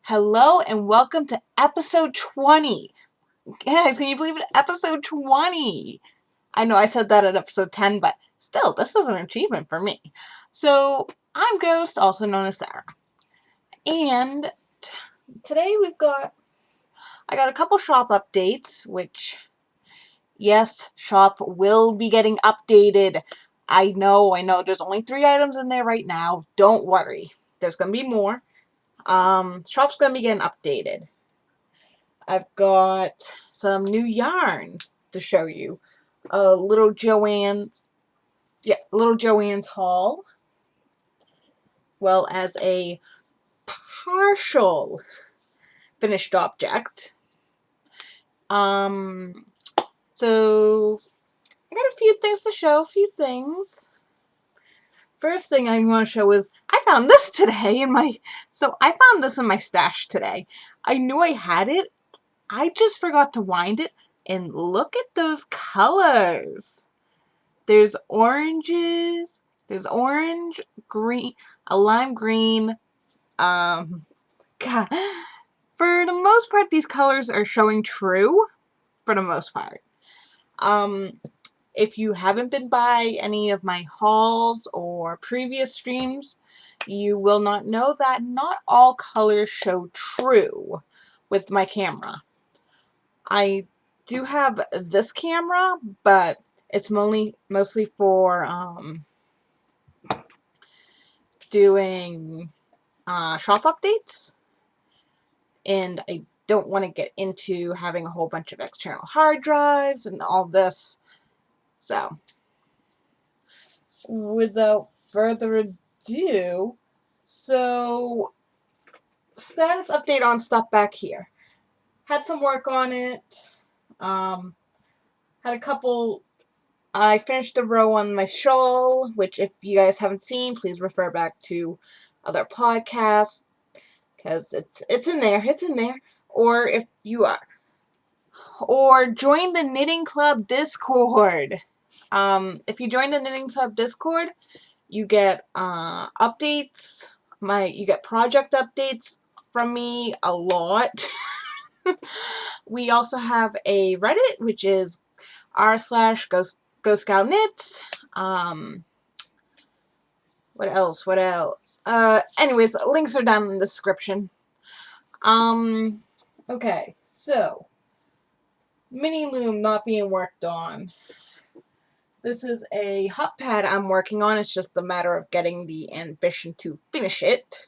Hello and welcome to episode 20. Guys, can you believe it? Episode 20. I know I said that at episode 10, but still, this is an achievement for me. So, I'm Ghost, also known as Sarah. And today I got a couple shop updates, which, yes, shop will be getting updated. I know, there's only 3 items in there right now. Don't worry. There's going to be more. Shop's going to be getting updated. I've got some new yarns to show you. Little Joanns haul, well as a partial finished object. So I got a few things to show, First thing I want to show is I found this today I found this in my stash today. I knew I had it. I just forgot to wind it, and look at those colors. There's oranges, there's orange, green, a lime green. God. For the most part, these colors are showing true, for the most part. If you haven't been by any of my hauls or previous streams, you will not know that not all colors show true with my camera. I do have this camera, but it's mostly for doing shop updates, and I don't want to get into having a whole bunch of external hard drives and all this. So, without further ado, status update on stuff back here. Had some work on it. I finished the row on my shawl, which if you guys haven't seen, please refer back to other podcasts, because it's in there. Or if you are, or join the Knitting Club Discord. If you join the Knitting Club Discord, you get updates. You get project updates from me a lot. We also have a Reddit, which is r/ghostgalknits. What else? Anyways, links are down in the description. Okay, so mini loom not being worked on. This is a hot pad I'm working on. It's just a matter of getting the ambition to finish it,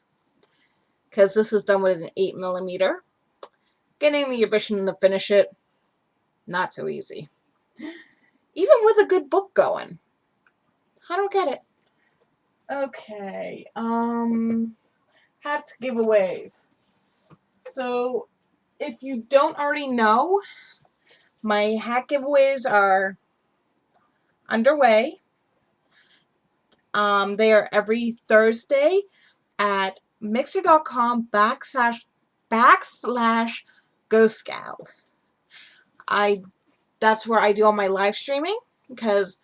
because this is done with an 8mm. Getting the ambition to finish it, not so easy. Even with a good book going. I don't get it. Okay, hat giveaways. So, if you don't already know, my hat giveaways are underway. They are every Thursday at mixer.com/ghostgal. That's where I do all my live streaming, because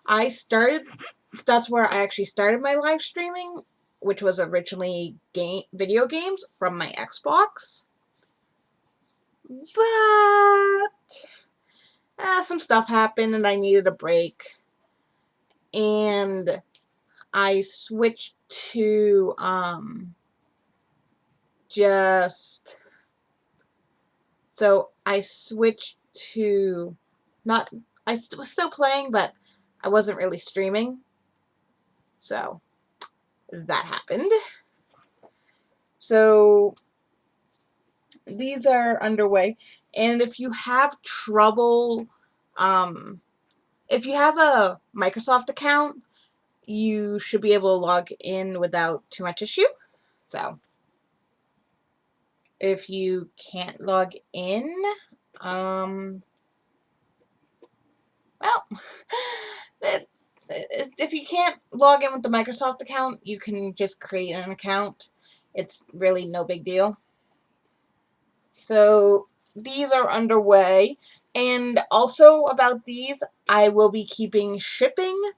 that's where I actually started my live streaming, which was originally video games from my Xbox. But some stuff happened and I needed a break, and I switched to I was still playing, but I wasn't really streaming. So that happened. So these are underway, and if you have trouble, if you have a Microsoft account, you should be able to log in without too much issue. So if you can't log in, well, if you can't log in with the Microsoft account, you can just create an account. It's really no big deal. So these are underway, and also about these, I will be keeping shipping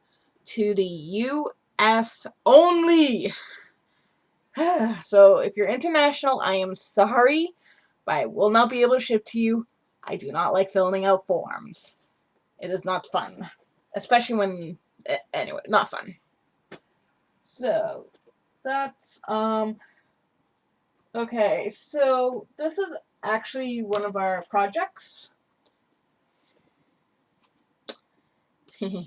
to the US only. So if you're international, I am sorry, but I will not be able to ship to you. I do not like filling out forms. It is not fun. Especially when, anyway, not fun. So, that's, okay, so this is actually one of our projects. There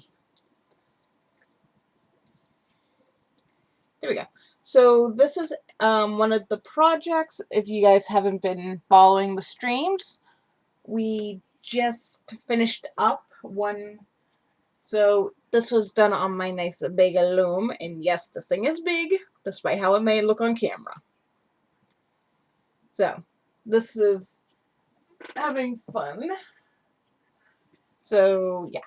we go. So this is one of the projects. If you guys haven't been following the streams, we just finished up one. So this was done on my nice big loom, and yes, this thing is big, despite how it may look on camera. So this is having fun. So yeah,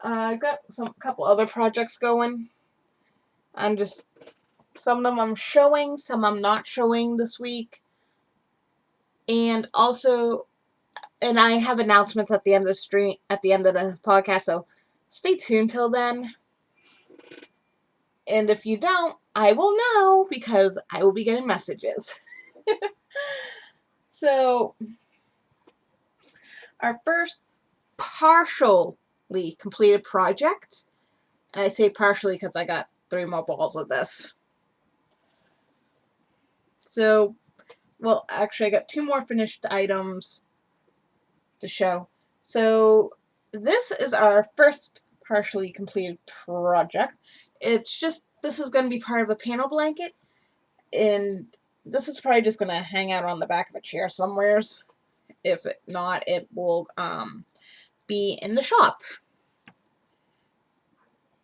I've got a couple other projects going. Some of them I'm showing, some I'm not showing this week. And also, and I have announcements at the end of the stream, at the end of the podcast, so stay tuned till then. And if you don't, I will know because I will be getting messages. So, our first partially completed project, and I say partially because I got 3 more balls of this. So, well, actually, I got 2 more finished items to show. So, this is our first partially completed project. It's just, this is going to be part of a panel blanket, and this is probably just going to hang out on the back of a chair somewheres. If not, it will be in the shop.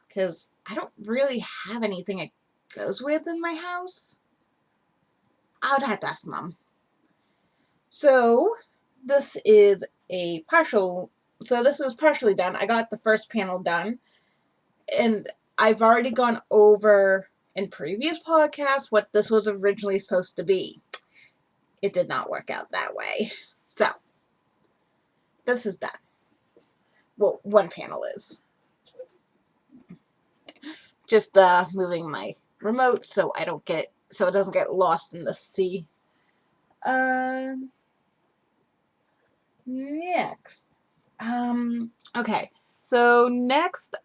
Because I don't really have anything it goes with in my house. I would have to ask Mom. So, this is this is partially done. I got the first panel done. And I've already gone over in previous podcasts what this was originally supposed to be. It did not work out that way. So, this is done. Well, one panel is. Just moving my remote so it doesn't get lost in the sea. Next. Okay. So next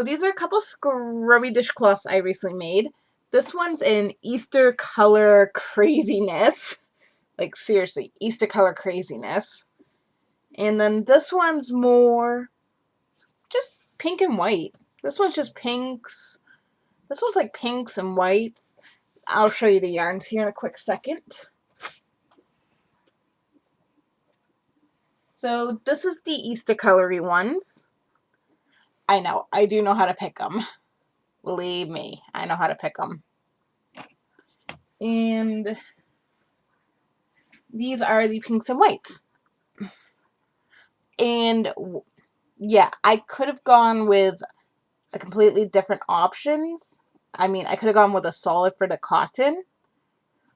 these are a couple scrubby dishcloths I recently made. This one's in Easter color craziness. Like, seriously, Easter color craziness. And then this one's more just pink and white. This one's just pinks. This one's like pinks and whites. I'll show you the yarns here in a quick second. So this is the Easter colory ones. I know, I do know how to pick them. Believe me, I know how to pick them. And these are the pinks and whites. And yeah, I could have gone with a completely different options. I mean, I could have gone with a solid for the cotton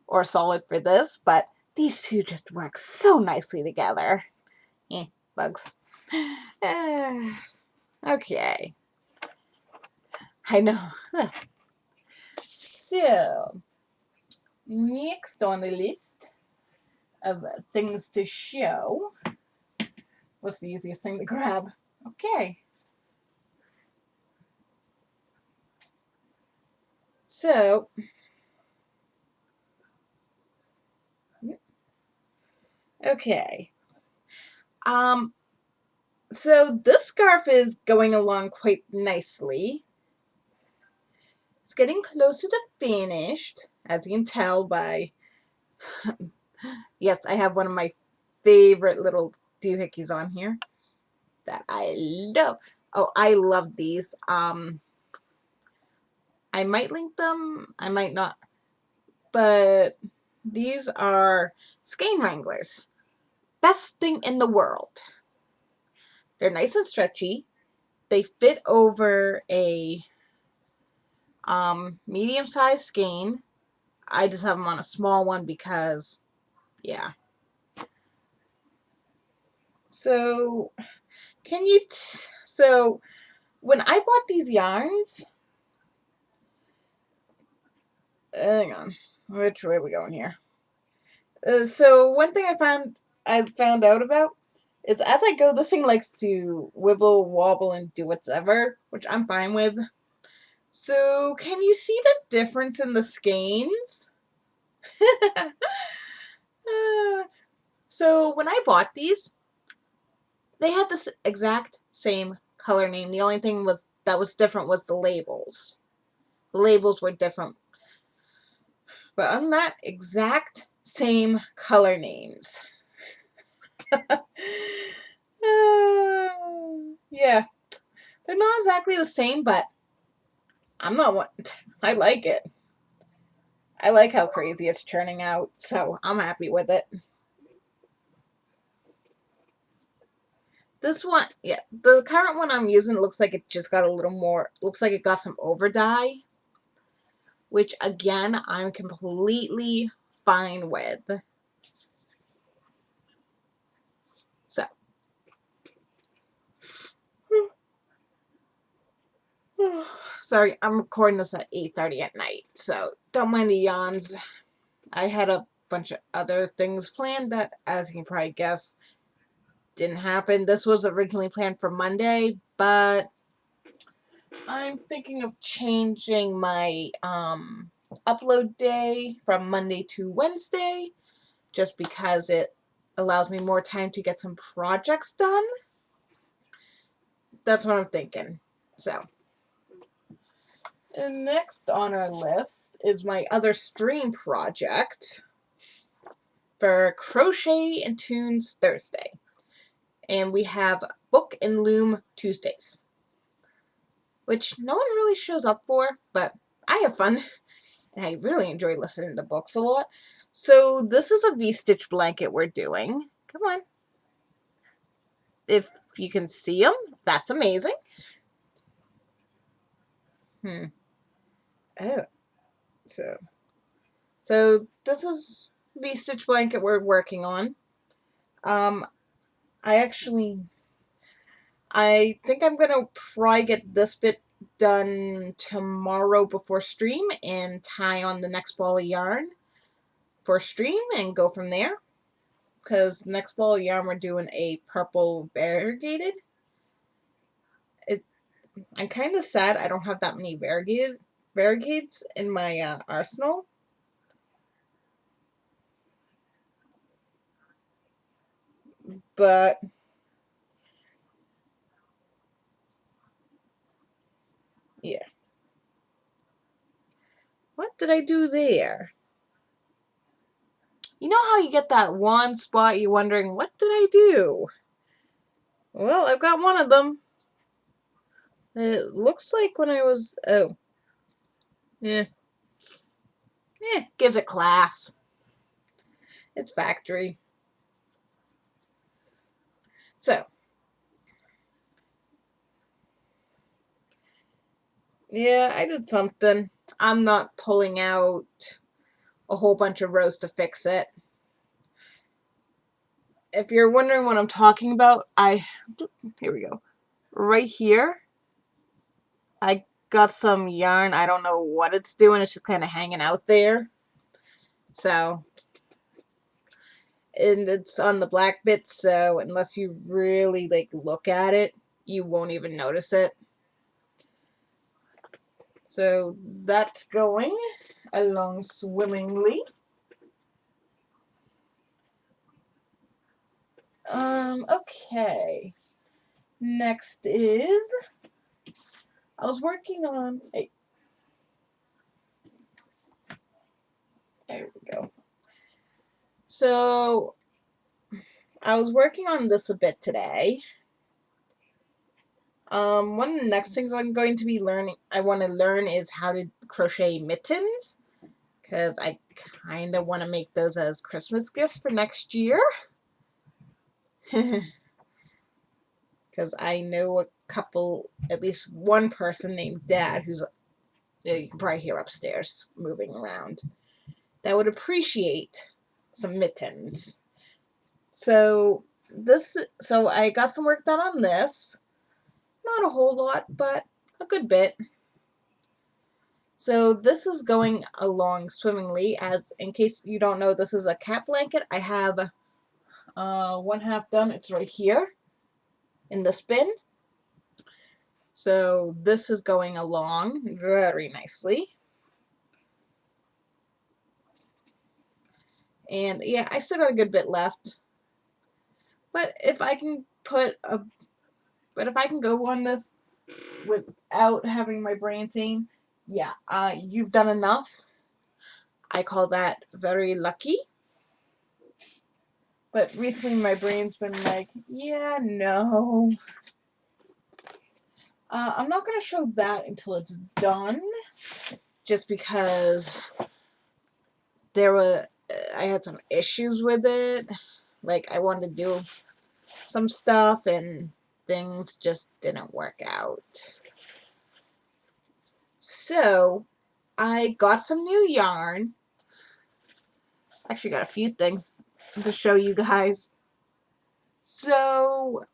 or a solid for this, but these two just work so nicely together. Bugs. Okay. I know. So, next on the list of things to show. What's the easiest thing to grab? Okay. So, okay. So this scarf is going along quite nicely. It's getting closer to finished, as you can tell by, yes, I have one of my favorite little doohickeys on here that I love. Oh, I love these. I might link them, I might not, but these are skein wranglers. Best thing in the world. They're nice and stretchy. They fit over a medium-sized skein. I just have them on a small one because, yeah. So, so when I bought these yarns, hang on. Which way are we going here? So one thing I found out about is as I go, this thing likes to wibble, wobble, and do whatever, which I'm fine with. So can you see the difference in the skeins? So when I bought these, they had this exact same color name. The only thing that was different was the labels. The labels were different. But on that exact same color names. Yeah. They're not exactly the same, but I'm not one. I like it. I like how crazy it's turning out, so I'm happy with it. This one, yeah, the current one I'm using looks like it just got a little more, looks like it got some over dye, which again, I'm completely fine with. So, sorry, I'm recording this at 8:30 at night, so don't mind the yawns. I had a bunch of other things planned that, as you can probably guess, didn't happen. This was originally planned for Monday, but I'm thinking of changing my upload day from Monday to Wednesday, just because it allows me more time to get some projects done. That's what I'm thinking. So, and next on our list is my other stream project for Crochet and Tunes Thursday. And we have Book and Loom Tuesdays, which no one really shows up for, but I have fun, and I really enjoy listening to books a lot. So this is a V-stitch blanket we're doing. Come on. If you can see them, that's amazing. Oh, so this is V-stitch blanket we're working on. I think I'm gonna probably get this bit done tomorrow before stream and tie on the next ball of yarn for stream and go from there. Because next ball of yarn we're doing a purple variegated. I'm kind of sad I don't have that many variegates in my arsenal. But yeah. What did I do there? You know how you get that one spot you're wondering, what did I do? Well, I've got one of them. It looks like when I was, oh. Yeah. Gives it class. It's factory. So. Yeah, I did something. I'm not pulling out a whole bunch of rows to fix it. If you're wondering what I'm talking about, here we go. Right here, I got some yarn. I don't know what it's doing. It's just kind of hanging out there. So, and it's on the black bit, so unless you really look at it, you won't even notice it. So that's going along swimmingly. Okay. Next is, I was working on, hey, there we go. So, I was working on this a bit today. One of the next things I'm going to be I want to learn is how to crochet mittens, because I kind of want to make those as Christmas gifts for next year. Because I know a couple, at least one person named Dad, who's, you can probably hear upstairs moving around, that would appreciate some mittens. So I got some work done on this. Not a whole lot, but a good bit. So this is going along swimmingly. As in case you don't know, this is a cat blanket. I have one half done. It's right here in the spin. So this is going along very nicely. And yeah, I still got a good bit left. But if I can go on this without having my brain saying, yeah, you've done enough. I call that very lucky. But recently my brain's been like, yeah, no. I'm not going to show that until it's done. Just because I had some issues with it. Like, I wanted to do some stuff and things just didn't work out. So, I got some new yarn. Actually got a few things to show you guys. So,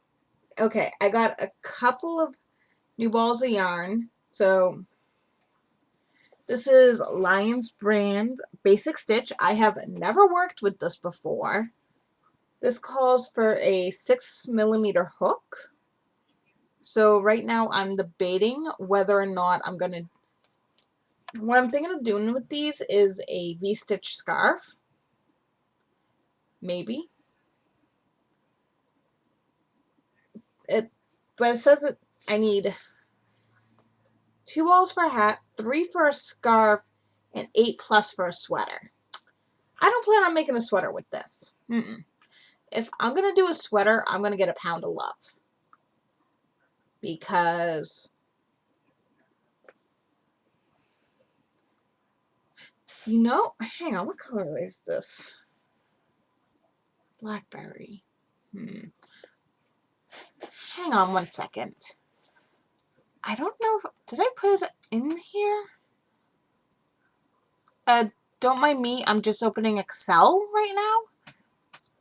okay, I got a couple of new balls of yarn. So, this is Lion's brand Basic Stitch. I have never worked with this before. This calls for a 6mm hook. So right now I'm debating whether or not what I'm thinking of doing with these is a V-stitch scarf. Maybe. But it says that I need 2 balls for a hat, 3 for a scarf, and 8 plus for a sweater. I don't plan on making a sweater with this. If I'm going to do a sweater, I'm going to get a pound of love. Because, hang on, what color is this? Blackberry. Hang on one second. I don't know did I put it in here? Don't mind me, I'm just opening Excel right now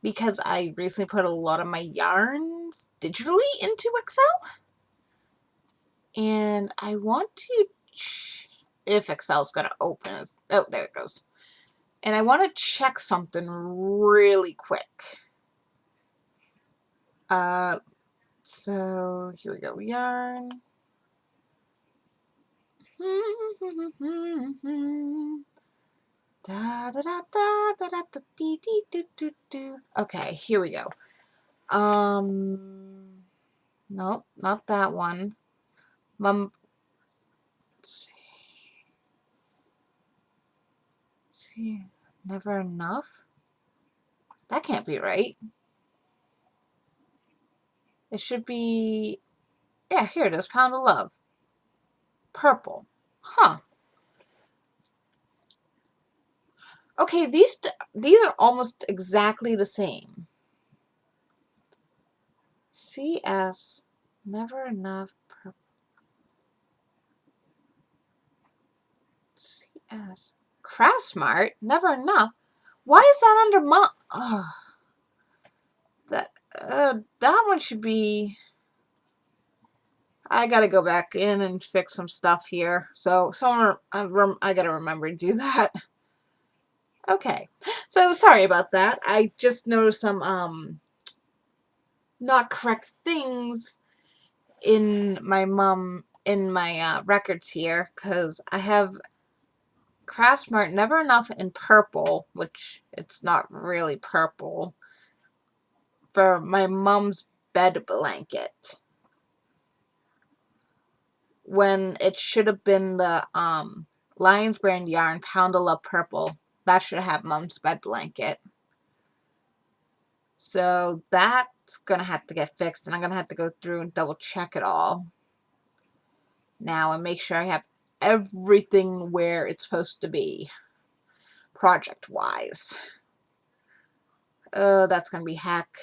because I recently put a lot of my yarns digitally into Excel. And I want to if Excel's gonna open. Oh, there it goes. And I want to check something really quick. So here we go, yarn. Okay, here we go. Nope, not that one. Let's see, never enough? That can't be right. It should be, yeah, here it is, Pound of Love. Purple. Huh. Okay, these are almost exactly the same. CS, never enough, purple. CS, Craft Smart, never enough. Why is that under my? That one should be. I gotta go back in and fix some stuff here. So I gotta remember to do that. Okay, so sorry about that. I just noticed some not correct things in my records here, because I have Craft Smart Never Enough in purple, which it's not really purple, for my mom's bed blanket, when it should have been the Lion's brand yarn Pound of Love purple. That should have mom's bed blanket. So that's gonna have to get fixed, and I'm gonna have to go through and double check it all now and make sure I have everything where it's supposed to be, project wise. That's gonna be heck.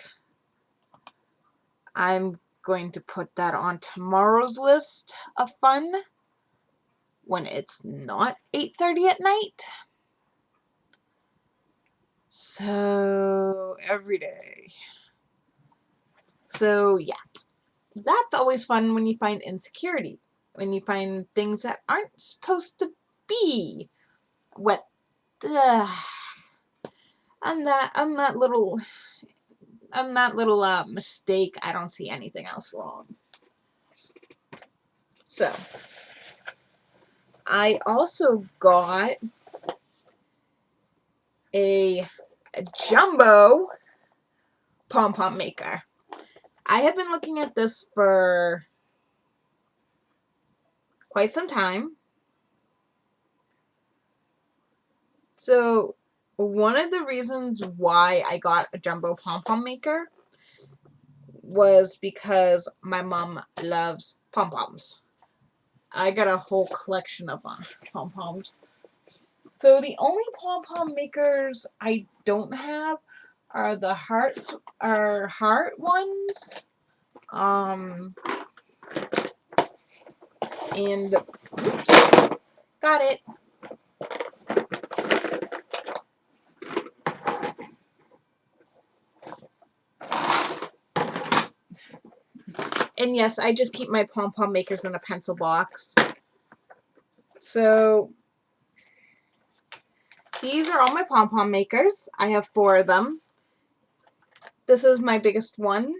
I'm going to put that on tomorrow's list of fun when it's not 8:30 at night. So every day. So yeah, that's always fun when you find insecurity, when you find things that aren't supposed to be. What the... On that little mistake, I don't see anything else wrong. So, I also got a jumbo pom-pom maker. I have been looking at this for quite some time. So, one of the reasons why I got a jumbo pom-pom maker was because my mom loves pom-poms. I got a whole collection of pom-poms. So the only pom-pom makers I don't have are the heart ones. And oops, got it. And yes, I just keep my pom-pom makers in a pencil box. So these are all my pom-pom makers. I have 4 of them. This is my biggest one.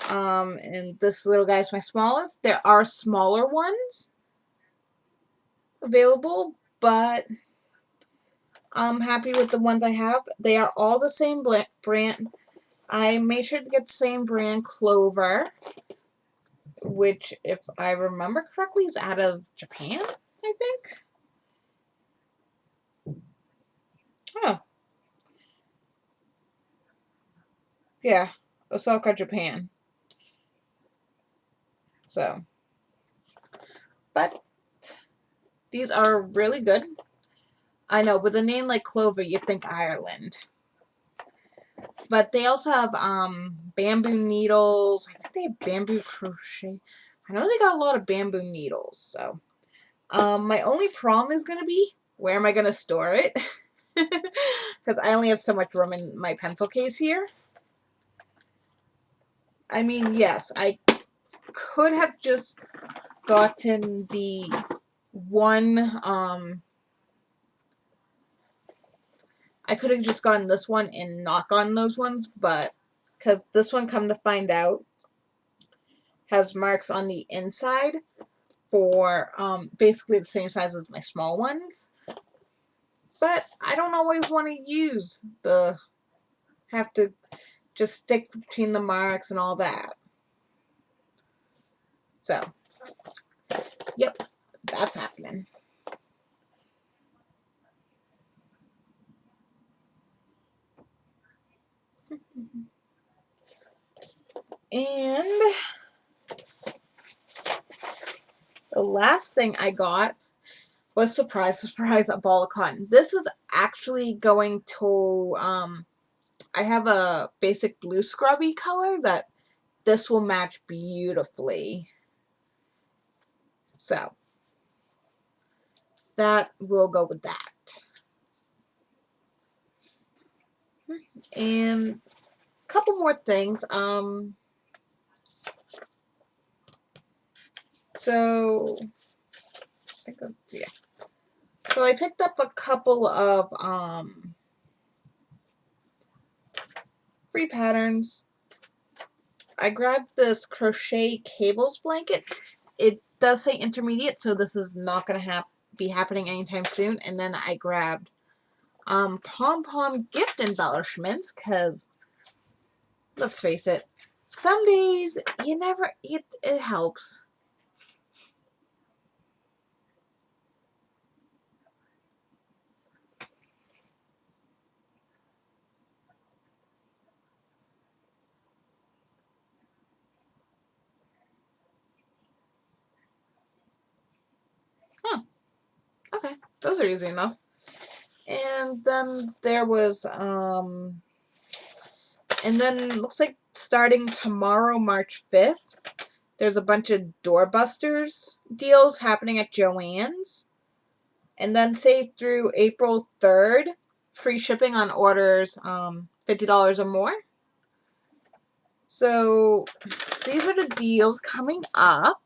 And this little guy is my smallest. There are smaller ones available, but I'm happy with the ones I have. They are all the same brand. I made sure to get the same brand, Clover, which, if I remember correctly, is out of Japan, I think. Oh. Yeah, Osaka, Japan. So, but these are really good. I know, with a name like Clover, you'd think Ireland. But they also have bamboo needles. I think they have bamboo crochet. I know they got a lot of bamboo needles. So, my only problem is going to be, where am I going to store it? Because I only have so much room in my pencil case here. I mean, yes, I could have just gotten the one, I could have just gotten this one and not gotten those ones, but because this one, come to find out, has marks on the inside for basically the same size as my small ones. But I don't always want to use have to just stick between the marks and all that. So, yep, that's happening. And the last thing I got was, surprise, surprise, a ball of cotton. This is actually going to, I have a basic blue scrubby color that this will match beautifully. So, that will go with that. And a couple more things. So, yeah. So I picked up a couple of free patterns. I grabbed this crochet cables blanket. It does say intermediate, so this is not going to be happening anytime soon. And then I grabbed pom-pom gift embellishments, because let's face it, some days it helps. Huh. Okay, those are easy enough. And then there was, and then looks like starting tomorrow, March 5th, there's a bunch of doorbusters deals happening at Joann's. And then save through April 3rd, free shipping on orders $50 or more. So these are the deals coming up.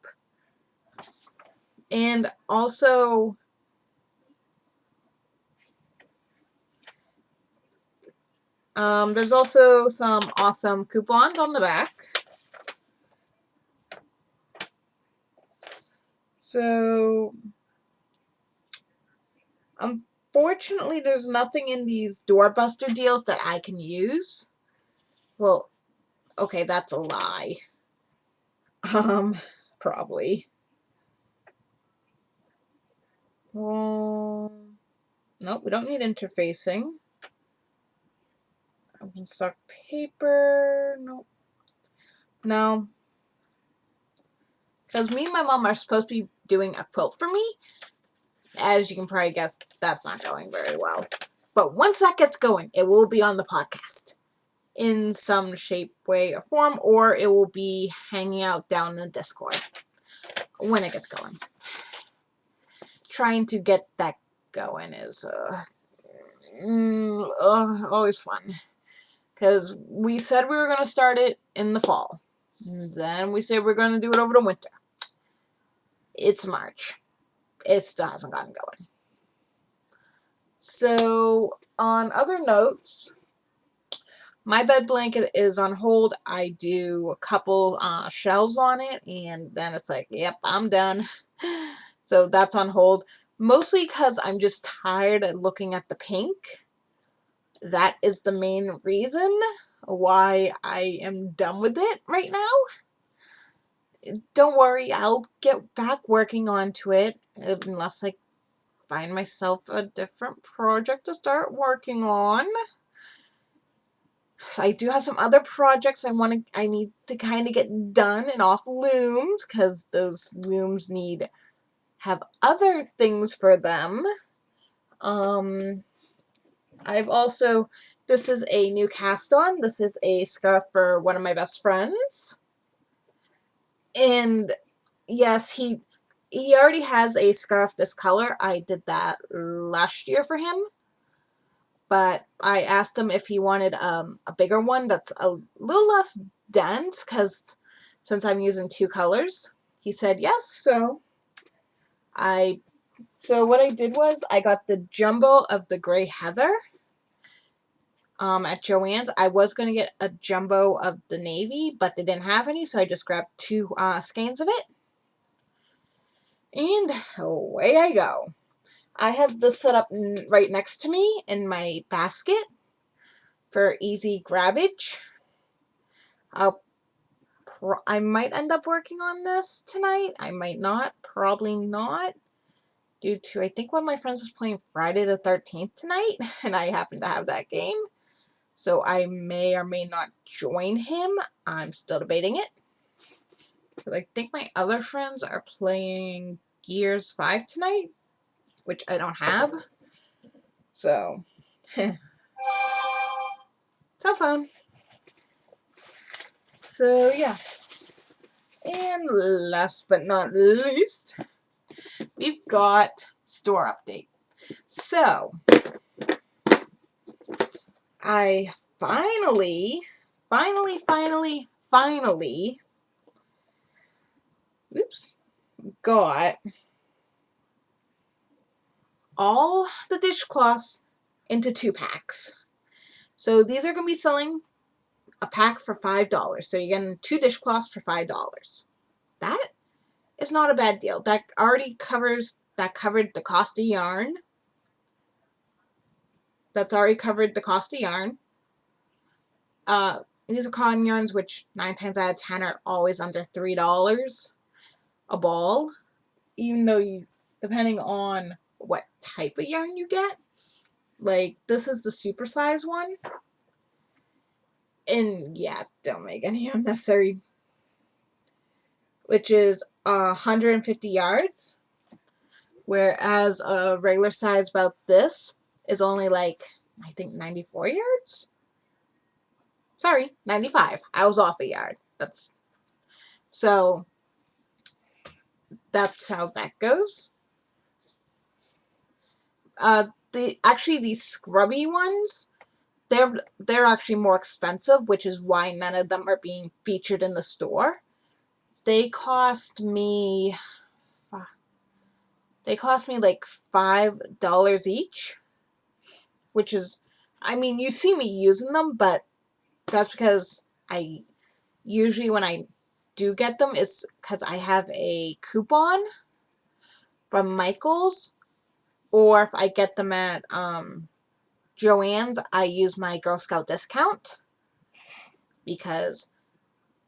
And also, There's also some awesome coupons on the back. So, unfortunately, there's nothing in these doorbuster deals that I can use. Well, okay, that's a lie. Probably. Nope, we don't need interfacing. Open stock paper. Nope. No. Because me and my mom are supposed to be doing a quilt for me. As you can probably guess, that's not going very well. But once that gets going, it will be on the podcast in some shape, way, or form, or it will be hanging out down in the Discord when it gets going. Trying to get that going is always fun. Because we said we were going to start it in the fall. Then we said we are going to do it over the winter. It's March. It still hasn't gotten going. So, on other notes, my bed blanket is on hold. I do a couple shelves on it, and then it's like, yep, I'm done. So that's on hold. Mostly because I'm just tired of looking at the pink. That is the main reason why I am done with it right now. Don't worry, I'll get back working onto it unless I find myself a different project to start working on. So I do have some other projects I need to kind of get done and off looms, because those looms have other things for them. This is a new cast on. This is a scarf for one of my best friends. And yes, he already has a scarf this color. I did that last year for him. But I asked him if he wanted a bigger one that's a little less dense, because since I'm using two colors, he said yes. So what I did was I got the jumbo of the gray heather at Joann's. I was going to get a jumbo of the navy, but they didn't have any, so I just grabbed two skeins of it. And away I go. I have this set up right next to me in my basket for easy grabbage. I might end up working on this tonight. I might not. Probably not. Due to, I think one of my friends is playing Friday the 13th tonight, and I happen to have that game. So I may or may not join him. I'm still debating it. Because I think my other friends are playing Gears 5 tonight, which I don't have. So, so fun. So, yeah. And last but not least, we've got store update. So, I finally got all the dishcloths into 2-packs. So these are going to be selling a pack for $5. So you're getting 2 dishcloths for $5. That is not a bad deal. That covered the cost of yarn. That's already covered the cost of yarn. These are cotton yarns, which 9 times out of 10 are always under $3 a ball. Even though depending on what type of yarn you get. Like, this is the supersize one. And yeah, don't make any unnecessary. Which is 150 yards. Whereas a regular size about this is only like, I think 94 yards? Sorry, 95. I was off a yard. So that's how that goes. These scrubby ones, they're actually more expensive, which is why none of them are being featured in the store. They cost me like $5 each, which is, I mean, you see me using them, but that's because I usually when I do get them, it's because I have a coupon from Michael's, or if I get them at Joann's, I use my Girl Scout discount because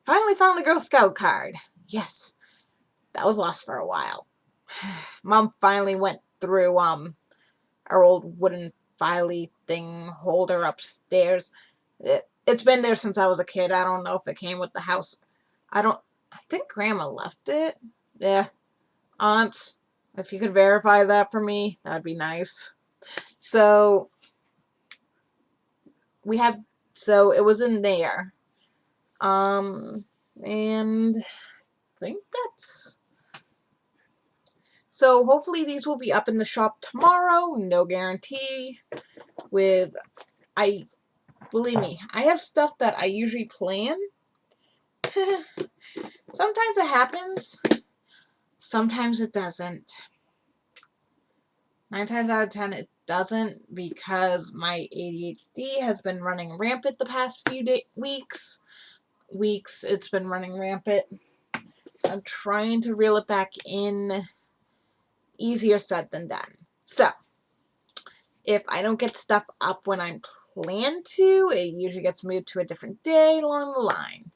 finally found the Girl Scout card. Yes, that was lost for a while. Mom finally went through our old wooden filey thing holder upstairs. It's been there since I was a kid. I don't know if it came with the house. I think Grandma left it. Yeah. Aunt, if you could verify that for me, that'd be nice. So, we have, so it was in there. And I think that's, so hopefully these will be up in the shop tomorrow. No guarantee. Believe me, I have stuff that I usually plan. Sometimes it happens. Sometimes it doesn't. 9 times out of 10 it doesn't, because my ADHD has been running rampant the past few weeks. It's been running rampant. I'm trying to reel it back in. Easier said than done. So, if I don't get stuff up when I'm planned to, it usually gets moved to a different day along the line.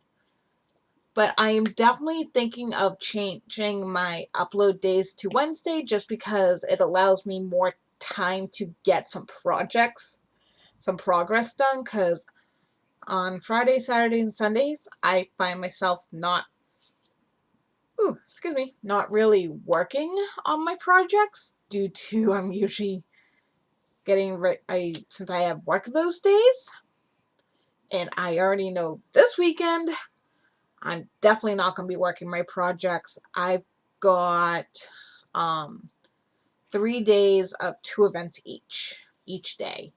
But I am definitely thinking of changing my upload days to Wednesday, just because it allows me more time to get some progress done, because on Fridays, Saturdays, and Sundays, I find myself not really working on my projects due to I'm usually since I have work those days, and I already know this weekend I'm definitely not going to be working my projects. I've got 3 days of 2 events each day.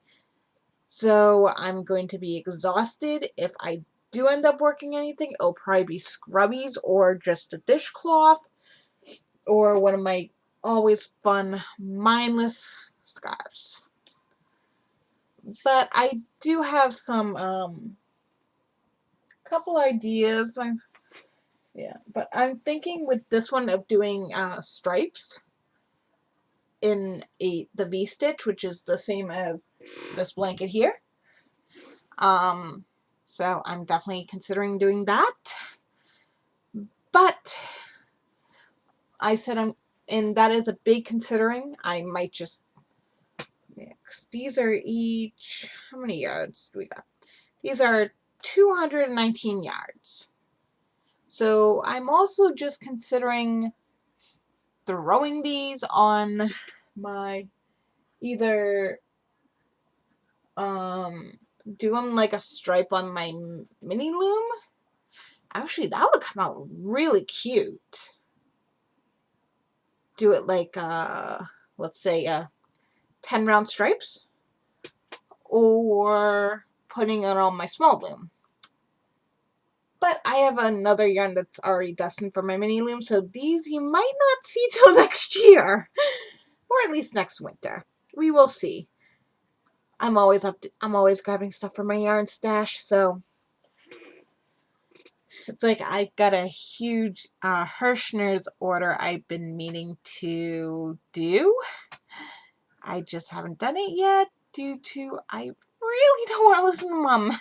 So I'm going to be exhausted. If I do end up working anything, it'll probably be scrubbies or just a dishcloth or one of my always fun mindless scarves. But I do have some couple ideas. But I'm thinking with this one of doing stripes in the V-stitch, which is the same as this blanket here. So I'm definitely considering doing that. But I said and that is a big considering. I might just, these are each, how many yards do we got? These are 219 yards. So I'm also just considering throwing these on my, either doing like a stripe on my mini loom. Actually, that would come out really cute. Do it like let's say 10 round stripes, or putting it on my small loom. But I have another yarn that's already destined for my mini loom, so these you might not see till next year, or at least next winter. We will see. I'm always grabbing stuff from my yarn stash, so it's like I've got a huge Hirschner's order I've been meaning to do. I just haven't done it yet due to I really don't want to listen to Mom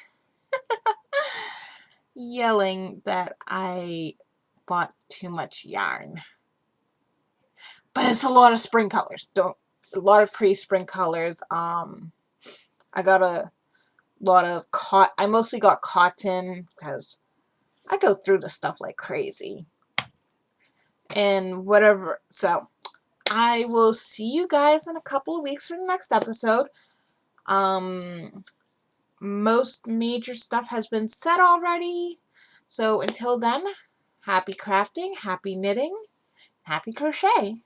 yelling that I bought too much yarn. But it's a lot of spring colors. A lot of pre-spring colors. I got a lot of I mostly got cotton because I go through the stuff like crazy. And whatever. So I will see you guys in a couple of weeks for the next episode. Most major stuff has been said already. So until then, happy crafting, happy knitting, happy crochet.